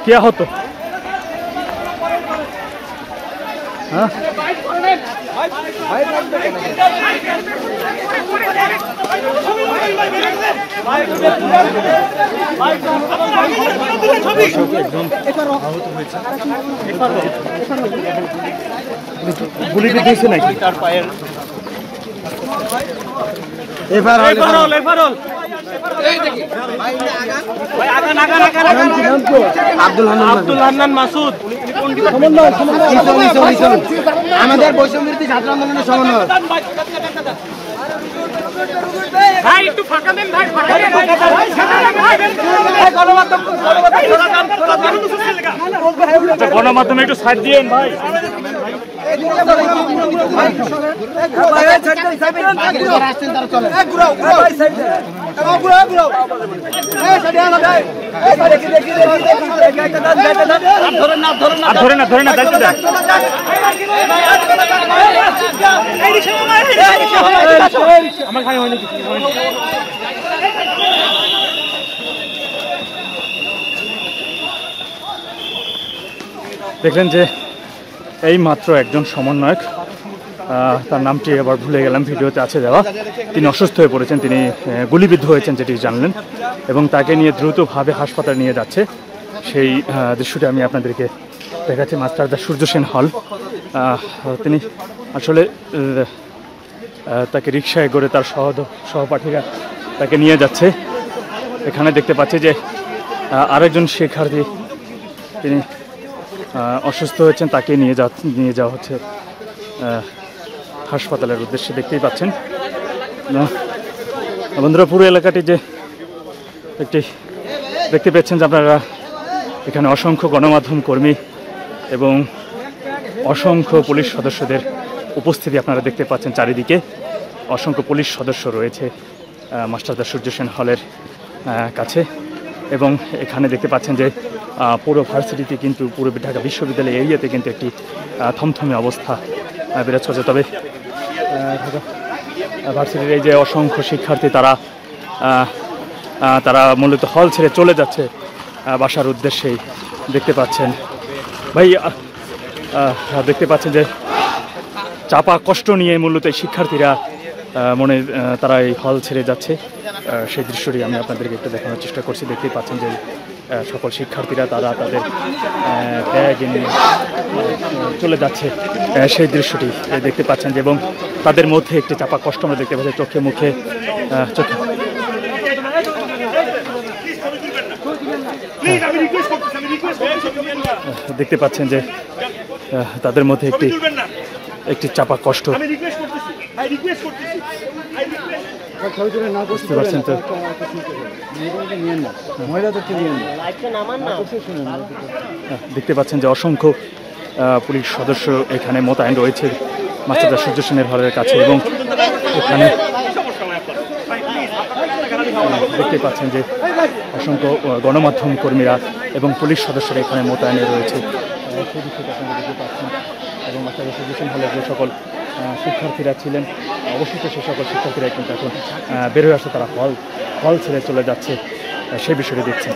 क्या हो तो हाँ গুলি দিয়েছে নাকি তার পায়ের আব্দুল হান্নান মাসুদ আমাদের বৈষম্যবিরোধী ছাত্র আন্দোলনের সমন্বয় ভাই একটু ফাঁকা দেন ভাই গণমাধ্যমে একটু সাইড দিয়েন ভাই ধরে না আমার খাই হয়নি কিছু দেখলেন যে এই মাত্র একজন সমন্বয়ক তার নামটি আবার ভুলে গেলাম ভিডিওতে আছে দেওয়া তিনি অসুস্থ হয়ে পড়েছেন তিনি গুলিবিদ্ধ হয়েছেন যেটি জানলেন এবং তাকে নিয়ে দ্রুতভাবে হাসপাতালে নিয়ে যাচ্ছে সেই দৃশ্যটি আমি আপনাদেরকে দেখাচ্ছি মাস্টারদা সূর্য সেন হল তিনি আসলে তাকে রিকশায় করে তার সহপাঠীরা তাকে নিয়ে যাচ্ছে এখানে দেখতে পাচ্ছি যে আরেকজন শিক্ষার্থী তিনি অসুস্থ হয়েছেন তাকে নিয়ে যাওয়া হচ্ছে হাসপাতালের উদ্দেশ্যে দেখতেই পাচ্ছেন বন্ধুরা পুরো এলাকাটি যে একটি দেখতে পাচ্ছেন যে আপনারা এখানে অসংখ্য গণমাধ্যম কর্মী এবং অসংখ্য পুলিশ সদস্যদের উপস্থিতি আপনারা দেখতে পাচ্ছেন চারিদিকে অসংখ্য পুলিশ সদস্য রয়েছে মাস্টারদা সূর্য সেন হলের কাছে এবং এখানে দেখতে পাচ্ছেন যে পুরো ভার্সিটিতে কিন্তু পুরো ঢাকা বিশ্ববিদ্যালয় এরিয়াতে কিন্তু একটি থমথমে অবস্থা বিরাজ করছে তবে ভার্সিটির এই যে অসংখ্য শিক্ষার্থী তারা মূলত হল ছেড়ে চলে যাচ্ছে বাসার উদ্দেশ্যেই দেখতে পাচ্ছেন ভাই দেখতে পাচ্ছেন যে চাপা কষ্ট নিয়ে মূলত শিক্ষার্থীরা তারা এই হল ছেড়ে যাচ্ছে সেই দৃশ্যটি আমি আপনাদেরকে একটু দেখানোর চেষ্টা করছি দেখতেই পাচ্ছেন যে সকল শিক্ষার্থীরা তারা তাদের ব্যাগ নিয়ে চলে যাচ্ছে সেই দৃশ্যটি দেখতে পাচ্ছেন যে এবং তাদের মধ্যে একটি চাপা কষ্ট আমরা দেখতে পাচ্ছি চোখে মুখে দেখতে পাচ্ছেন যে তাদের মধ্যে একটি চাপা কষ্ট বুঝতে পারছেন তো দেখতে পাচ্ছেন যে অসংখ্য পুলিশ সদস্য এখানে মোতায়েন রয়েছে মাস্টারদা সূর্য সেনের হলের কাছে এবং এখানে দেখতে পাচ্ছেন যে অসংখ্য গণমাধ্যম কর্মীরা এবং পুলিশ সদস্যরা এখানে মোতায়েন রয়েছে সেই বিষয়টা আপনারা দেখতে পাচ্ছেন এবং মাস্টারদা সূর্য সেন হলের যে সকল শিক্ষার্থীরা ছিলেন অবশ্যই সে সকল শিক্ষার্থীরা কিন্তু এখন বেরোয় আসছে তারা হল ছেড়ে চলে যাচ্ছে সেই বিষয়টি দেখছেন